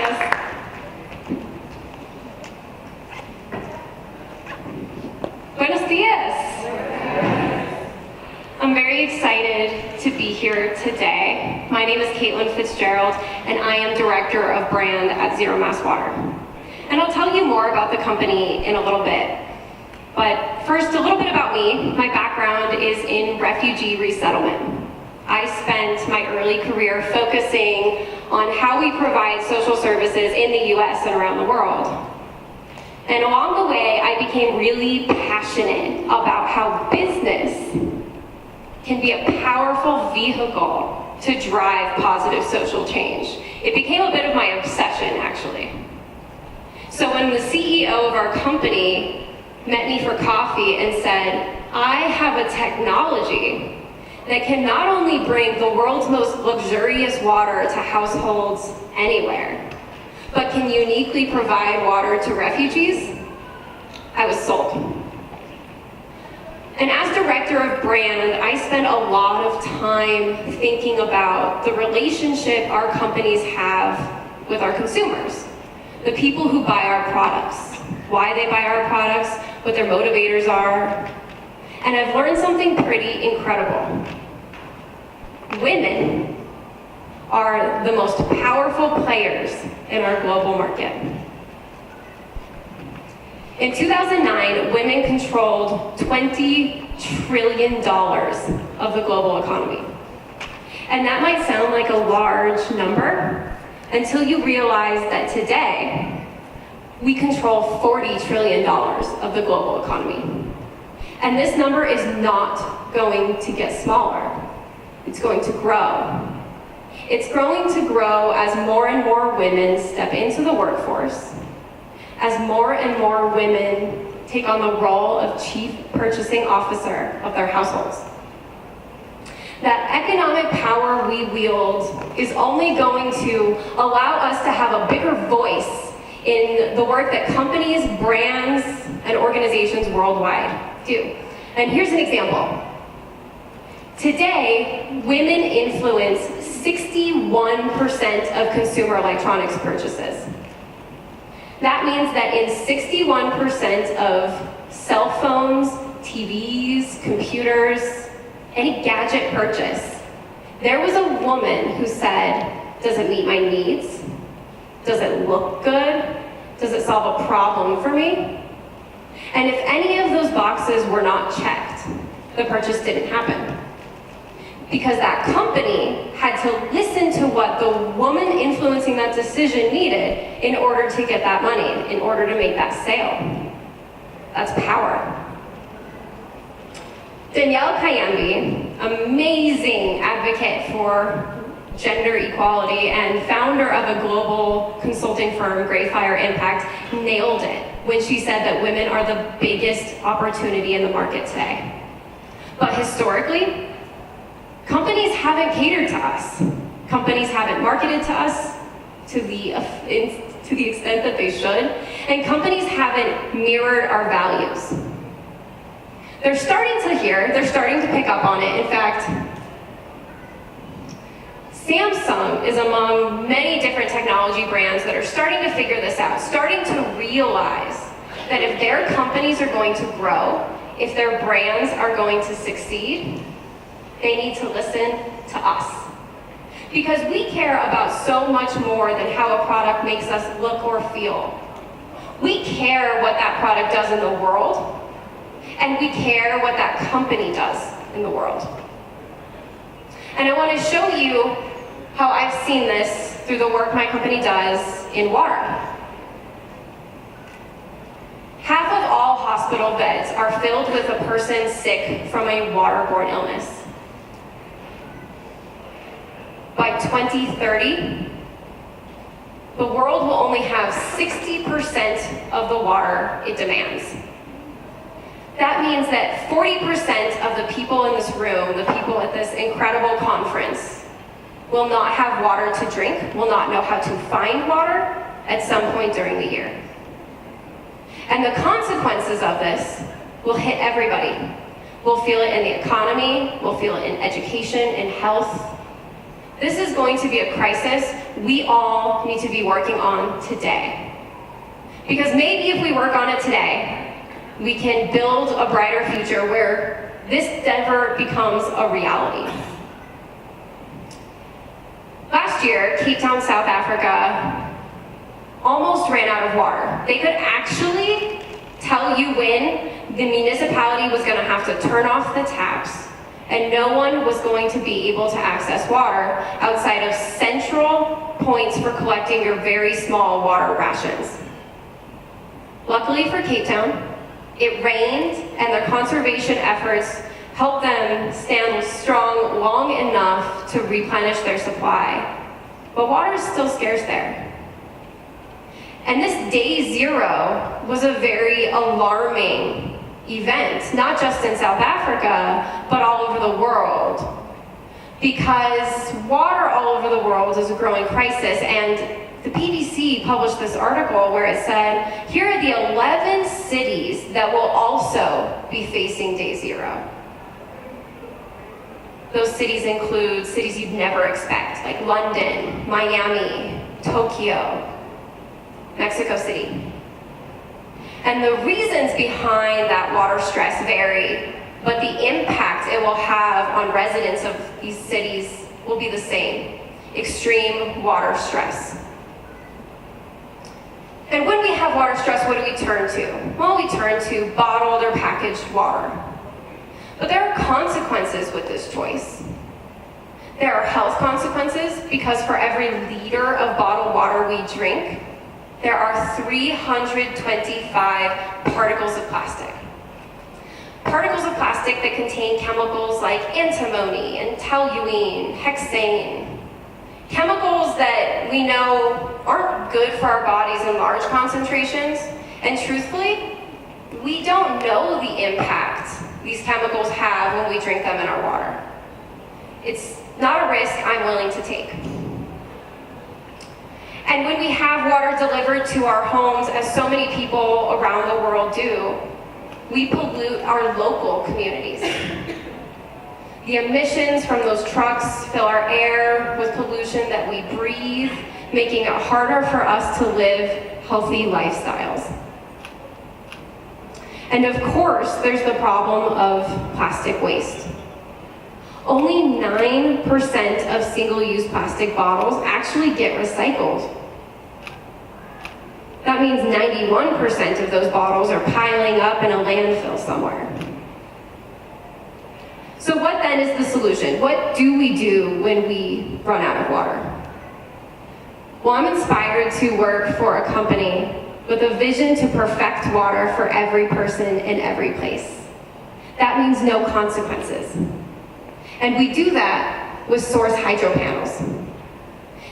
dias. Buenos dias. I'm very excited to be here today. My name is Caitlin Fitzgerald, and I am Director of Brand at Zero Mass Water. And I'll tell you more about the company in a little bit. But first, a little bit about me. My background is in refugee resettlement. I spent my early career focusing on how we provide social services in the US and around the world. And along the way, I became really passionate about how business can be a powerful vehicle to drive positive social change. It became a bit of my obsession, actually. So when the CEO of our company met me for coffee and said, I have a technology that can not only bring the world's most luxurious water to households anywhere, but can uniquely provide water to refugees, I was sold. And as Director of Brand, I spent a lot of time thinking about the relationship our companies have with our consumers, the people who buy our products, why they buy our products, what their motivators are. And I've learned something pretty incredible. Women are the most powerful players in our global market. In 2009, women controlled $20 trillion of the global economy. And that might sound like a large number until you realize that today, we control $40 trillion of the global economy. And this number is not going to get smaller. It's going to grow. It's going to grow as more and more women step into the workforce, as more and more women take on the role of chief purchasing officer of their households. That economic power we wield is only going to allow us to have a bigger voice in the work that companies, brands, and organizations worldwide do. And here's an example. Today, women influence 61% of consumer electronics purchases. That means that in 61% of cell phones, TVs, computers, any gadget purchase, there was a woman who said, does it meet my needs? Does it look good? Does it solve a problem for me? And if any of those boxes were not checked, the purchase didn't happen. Because that company had to listen to what the woman influencing that decision needed in order to get that money, in order to make that sale. That's power. Danielle Kayembe, amazing advocate for gender equality and founder of a global consulting firm, Greyfire Impact, nailed it when she said that women are the biggest opportunity in the market today. But historically, companies haven't catered to us. Companies haven't marketed to us to the extent that they should, and companies haven't mirrored our values. They're starting to pick up on it. In fact, Samsung is among many different technology brands that are starting to figure this out, starting to realize that if their companies are going to grow, if their brands are going to succeed, they need to listen to us. Because we care about so much more than how a product makes us look or feel. We care what that product does in the world, and we care what that company does in the world. And I want to show you how I've seen this through the work my company does in water. Half of all hospital beds are filled with a person sick from a waterborne illness. By 2030, the world will only have 60% of the water it demands. That means that 40% of the people in this room, the people at this incredible conference, will not have water to drink, will not know how to find water at some point during the year. And the consequences of this will hit everybody. We'll feel it in the economy, we'll feel it in education and health. This is going to be a crisis we all need to be working on today. Because maybe if we work on it today, we can build a brighter future where this never becomes a reality. Last year, Cape Town, South Africa almost ran out of water. They could actually tell you when the municipality was going to have to turn off the taps and no one was going to be able to access water outside of central points for collecting your very small water rations. Luckily for Cape Town, it rained and their conservation efforts helped them stand strong long enough to replenish their supply. But water is still scarce there. And this day zero was a very alarming event, not just in South Africa, but all over the world. Because water all over the world is a growing crisis, and the PBC published this article where it said, here are the 11 cities that will also be facing day zero. Those cities include cities you'd never expect, like London, Miami, Tokyo, Mexico City. And the reasons behind that water stress vary, but the impact it will have on residents of these cities will be the same: extreme water stress. And when we have water stress, what do we turn to? Well, we turn to bottled or packaged water. But there are consequences with this choice. There are health consequences because for every liter of bottled water we drink, there are 325 particles of plastic. Particles of plastic that contain chemicals like antimony and toluene, hexane, chemicals that we know aren't good for our bodies in large concentrations, and truthfully, we don't know the impact these chemicals have when we drink them in our water. It's not a risk I'm willing to take. And when we have water delivered to our homes, as so many people around the world do, we pollute our local communities. The emissions from those trucks fill our air with pollution that we breathe, making it harder for us to live healthy lifestyles. And of course, there's the problem of plastic waste. Only 9% of single-use plastic bottles actually get recycled. That means 91% of those bottles are piling up in a landfill somewhere. So what then is the solution? What do we do when we run out of water? Well, I'm inspired to work for a company with a vision to perfect water for every person in every place. That means no consequences. And we do that with Source Hydro Panels.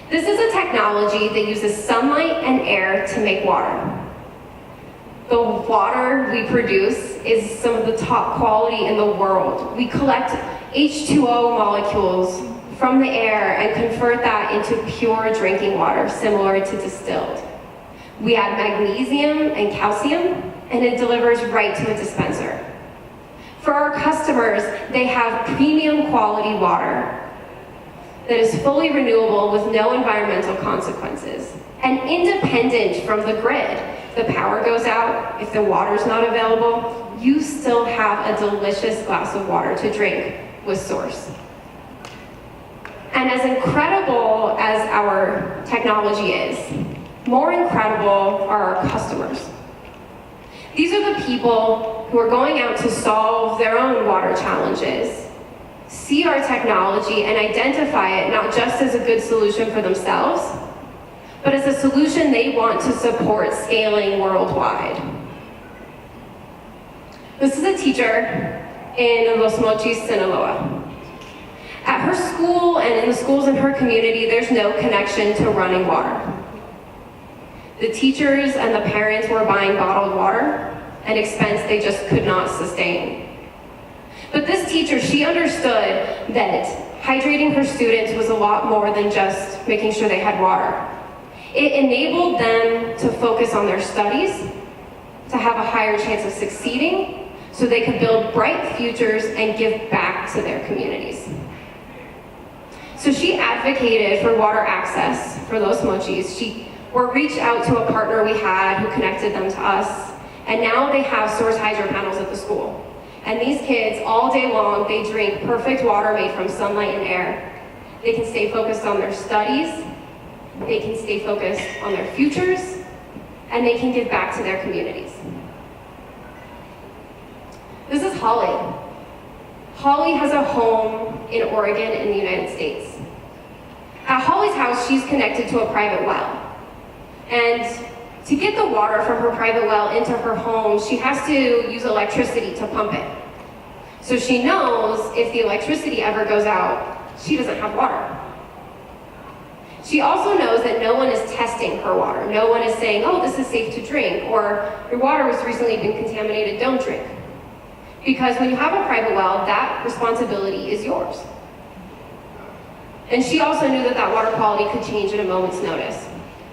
This is a technology that uses sunlight and air to make water. The water we produce is some of the top quality in the world. We collect H2O molecules from the air and convert that into pure drinking water, similar to distilled. We add magnesium and calcium, and it delivers right to a dispenser. For our customers, they have premium quality water that is fully renewable with no environmental consequences and independent from the grid. If the power goes out, if the water's not available, you still have a delicious glass of water to drink with Source. And as incredible as our technology is, more incredible are our customers. These are the people who are going out to solve their own water challenges, see our technology and identify it not just as a good solution for themselves, but as a solution they want to support scaling worldwide. This is a teacher in Los Mochis, Sinaloa. At her school and in the schools in her community, there's no connection to running water. The teachers and the parents were buying bottled water, an expense they just could not sustain. But this teacher, she understood that hydrating her students was a lot more than just making sure they had water. It enabled them to focus on their studies, to have a higher chance of succeeding, so they could build bright futures and give back to their communities. So she advocated for water access for those mochis. She reached out to a partner we had who connected them to us, and now they have source hydro panels at the school. And these kids, all day long, they drink perfect water made from sunlight and air. They can stay focused on their studies, they can stay focused on their futures, and they can give back to their communities. This is Holly. Holly has a home in Oregon in the United States. At Holly's house, she's connected to a private well. And to get the water from her private well into her home, she has to use electricity to pump it. So she knows if the electricity ever goes out, she doesn't have water. She also knows that no one is testing her water. No one is saying, oh, this is safe to drink, or your water has recently been contaminated, don't drink. Because when you have a private well, that responsibility is yours. And she also knew that that water quality could change at a moment's notice.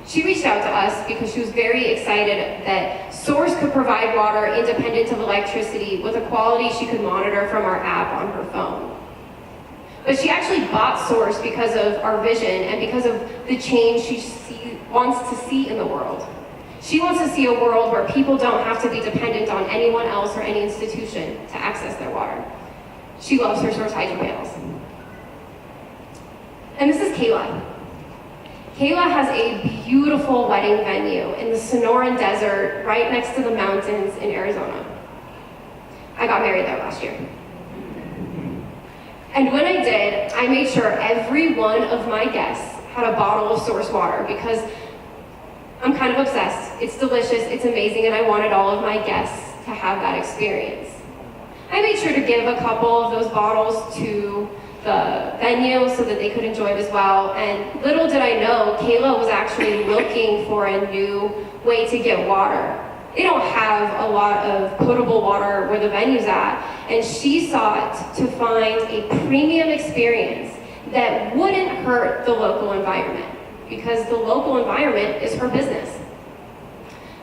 She reached out to us because she was very excited that Source could provide water independent of electricity with a quality she could monitor from our app on her phone. But she actually bought Source because of our vision and because of the change she wants to see in the world. She wants to see a world where people don't have to be dependent on anyone else or any institution to access their water. She loves her Source hydro panels. And this is Kayla. Kayla has a beautiful wedding venue in the Sonoran Desert right next to the mountains in Arizona. I got married there last year. And when I did, I made sure every one of my guests had a bottle of Source water because I'm kind of obsessed. It's delicious, it's amazing, and I wanted all of my guests to have that experience. I made sure to give a couple of those bottles to the venue so that they could enjoy it as well. And little did I know, Kayla was actually looking for a new way to get water. They don't have a lot of potable water where the venue's at, and she sought to find a premium experience that wouldn't hurt the local environment, because the local environment is her business.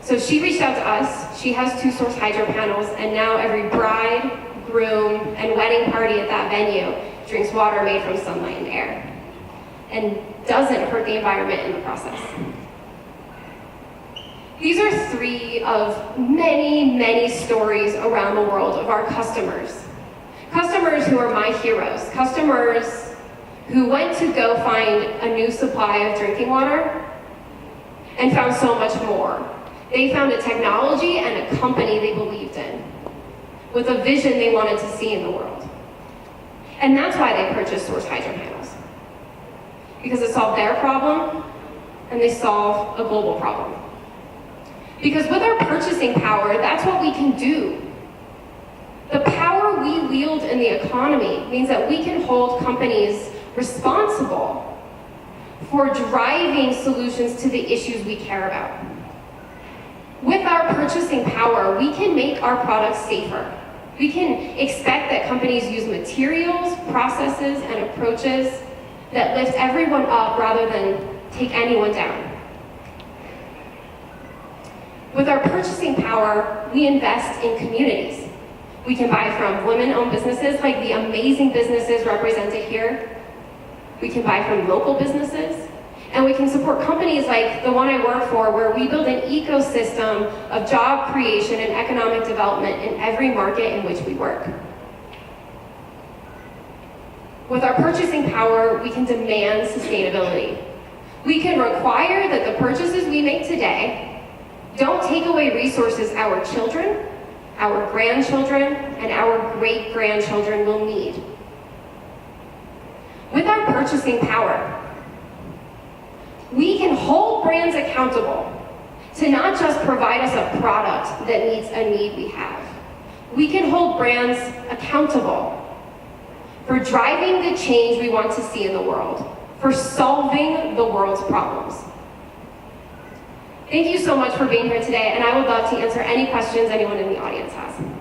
So she reached out to us. She has 2 Source hydro panels, and now every bride, groom, and wedding party at that venue drinks water made from sunlight and air, and doesn't hurt the environment in the process. These are 3 of many, many stories around the world of our customers. Customers who are my heroes. Customers who went to go find a new supply of drinking water and found so much more. They found a technology and a company they believed in, with a vision they wanted to see in the world. And that's why they purchased Source hydro panels. Because it solved their problem, and they solve a global problem. Because with our purchasing power, that's what we can do. The power we wield in the economy means that we can hold companies responsible for driving solutions to the issues we care about. With our purchasing power, we can make our products safer. We can expect that companies use materials, processes, and approaches that lift everyone up rather than take anyone down. With our purchasing power, we invest in communities. We can buy from women-owned businesses like the amazing businesses represented here. We can buy from local businesses, and we can support companies like the one I work for, where we build an ecosystem of job creation and economic development in every market in which we work. With our purchasing power, we can demand sustainability. We can require that the purchases we make today don't take away resources our children, our grandchildren, and our great-grandchildren will need. With our purchasing power, we can hold brands accountable to not just provide us a product that meets a need we have. We can hold brands accountable for driving the change we want to see in the world, for solving the world's problems. Thank you so much for being here today, and I would love to answer any questions anyone in the audience has.